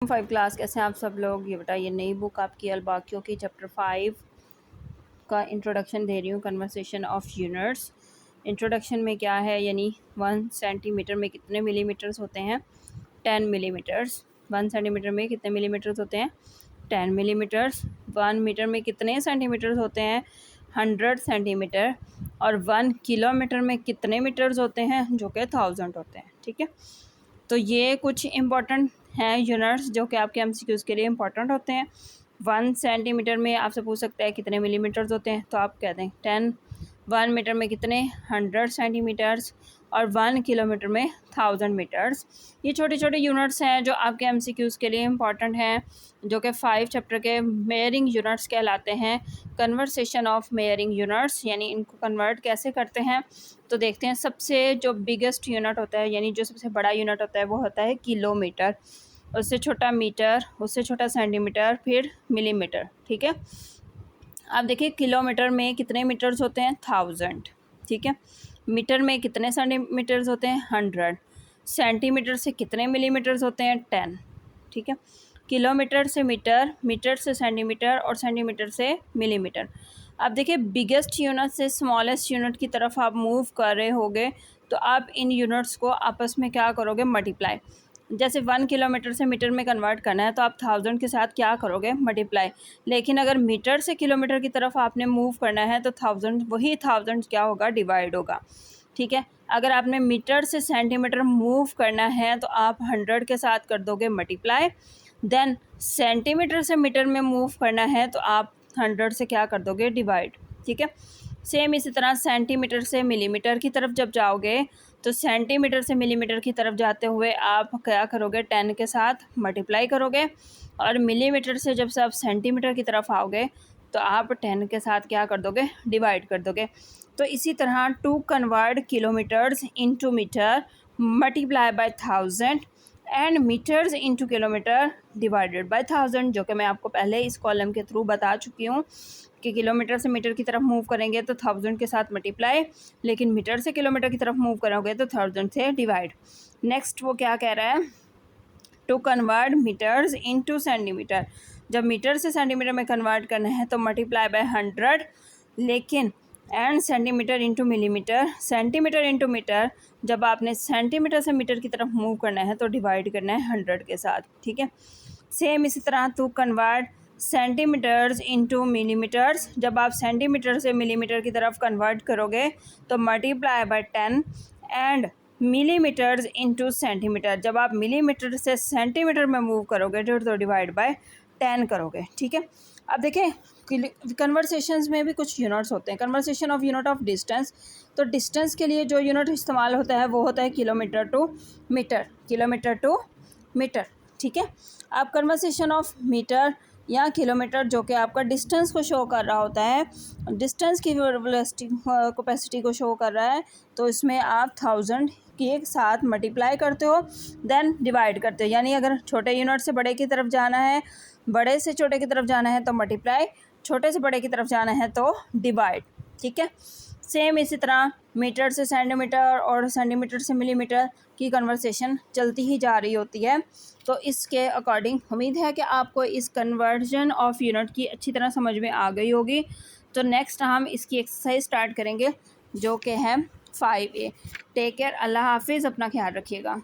5 class कैसे हैं आप सब लोग। ये बेटा ये नई बुक आपकी अलबाकियों की चैप्टर 5 का इंट्रोडक्शन दे रही हूँ, कन्वर्सेशन ऑफ यूनिट्स। इंट्रोडक्शन में क्या है, यानी 1 सेंटीमीटर में कितने मिलीमीटर्स होते हैं, 10 मिलीमीटर्स। 1 सेंटीमीटर में कितने मिलीमीटर्स होते हैं, 10 मिलीमीटर्स। 1 मीटर में कितने सेंटीमीटर्स होते हैं, 100 सेंटीमीटर। और 1 किलोमीटर में कितने मीटर्स होते हैं, जो कि 1000 होते हैं। ठीक है, तो ये कुछ इम्पॉर्टेंट हैं यूनिट्स जो कि आपके एमसीक्यूज़ के लिए इम्पॉर्टेंट होते हैं। 1 सेंटीमीटर में आपसे पूछ सकता है कितने मिलीमीटर्स होते हैं, तो आप कह दें 10। 1 मीटर में कितने, 100 सेंटीमीटर्स। और 1 किलोमीटर में 1000 मीटर्स। ये छोटे छोटे यूनिट्स हैं जो आपके एमसीक्यूज़ के लिए इम्पॉर्टेंट हैं, जो कि 5 चैप्टर के मेयरिंग यूनिट्स कहलाते हैं। कन्वर्सेशन ऑफ मेयरिंग यूनिट्स, यानी इनको कन्वर्ट कैसे करते हैं, तो देखते हैं। सबसे जो बिगेस्ट यूनिट होता है, यानी जो सबसे बड़ा यूनिट होता है, वो होता है किलोमीटर। उससे छोटा मीटर, उससे छोटा सेंटीमीटर, फिर मिलीमीटर। ठीक है, अब देखिए किलोमीटर में कितने मीटर्स होते हैं, 1000। ठीक है, मीटर में कितने सेंटीमीटर्स होते हैं, 100। सेंटीमीटर से कितने मिलीमीटर्स होते हैं, 10। ठीक है, किलोमीटर से मीटर, मीटर से सेंटीमीटर, और सेंटीमीटर से मिलीमीटर। अब देखिए बिगेस्ट यूनिट से स्मॉलेस्ट यूनिट की तरफ आप मूव कर रहे होगे, तो आप इन यूनिट्स को आपस में क्या करोगे, मल्टीप्लाई। जैसे 1 किलोमीटर से मीटर में कन्वर्ट करना है, तो आप 1000 के साथ क्या करोगे, मल्टीप्लाई। लेकिन अगर मीटर से किलोमीटर की तरफ आपने मूव करना है, तो 1000 वही 1000 क्या होगा, डिवाइड होगा। ठीक है, अगर आपने मीटर से सेंटीमीटर मूव करना है, तो आप 100 के साथ कर दोगे मल्टीप्लाई। देन सेंटीमीटर से मीटर में मूव करना है, तो आप 100 से क्या कर दोगे, डिवाइड। ठीक है, सेम इसी तरह सेंटीमीटर से मिलीमीटर की तरफ जब जाओगे, तो सेंटीमीटर से मिलीमीटर की तरफ जाते हुए आप क्या करोगे, 10 के साथ मल्टीप्लाई करोगे। और मिलीमीटर से जब से आप सेंटीमीटर की तरफ आओगे, तो आप 10 के साथ क्या कर दोगे, डिवाइड कर दोगे। तो इसी तरह to convert kilometres into metre multiply by 1000 and metres into kilometre divided by 1000, जो कि मैं आपको पहले इस कॉलम के थ्रू बता चुकी हूँ कि किलोमीटर से मीटर की तरफ मूव करेंगे तो 1000 के साथ मल्टीप्लाई, लेकिन मीटर से किलोमीटर की तरफ मूव करोगे तो 1000 से डिवाइड। नेक्स्ट वो क्या कह रहा है, to convert metres into centimetre. जब मीटर से सेंटीमीटर में कन्वर्ट करना है तो मल्टीप्लाई बाय 100, लेकिन and centimetre into millimetre, centimetre into metre. जब आपने सेंटीमीटर से मीटर की तरफ मूव करना है तो डिवाइड करना है 100 के साथ। ठीक है, सेम इसी तरह to convert centimetres into millimetres. जब आप सेंटीमीटर से मिलीमीटर की तरफ कन्वर्ट करोगे तो multiply bye 10 and millimetres into centimetre. जब आप मिलीमीटर से सेंटीमीटर में मूव करोगे तो डिवाइड बाय 10 करोगे। ठीक है, अब देखें कन्वर्सेशंस में भी कुछ यूनिट्स होते हैं। Conversation of unit of distance, तो डिस्टेंस के लिए जो यूनिट इस्तेमाल होता है वो होता है kilometre to metre, kilometre to metre. ठीक है, अब कन्वर्सेशन ऑफ मीटर या किलोमीटर, जो कि आपका डिस्टेंस को शो कर रहा होता है, डिस्टेंस की कैपेसिटी को शो कर रहा है, तो इसमें आप 1000 के साथ मल्टीप्लाई करते हो, देन डिवाइड करते हो। यानी अगर छोटे यूनिट से बड़े की तरफ जाना है, बड़े से छोटे की तरफ जाना है तो मल्टीप्लाई, छोटे से बड़े की तरफ जाना है तो डिवाइड। ठीक है, सेम इसी तरह मीटर से सेंटीमीटर और सेंटीमीटर से मिलीमीटर की कन्वर्सेशन चलती ही जा रही होती है। तो इसके अकॉर्डिंग उम्मीद है कि आपको इस कन्वर्जन ऑफ यूनिट की अच्छी तरह समझ में आ गई होगी। तो नेक्स्ट हम इसकी एक्सरसाइज स्टार्ट करेंगे, जो कि है 5A। टेक केयर, अल्लाह हाफिज़, अपना ख्याल रखिएगा।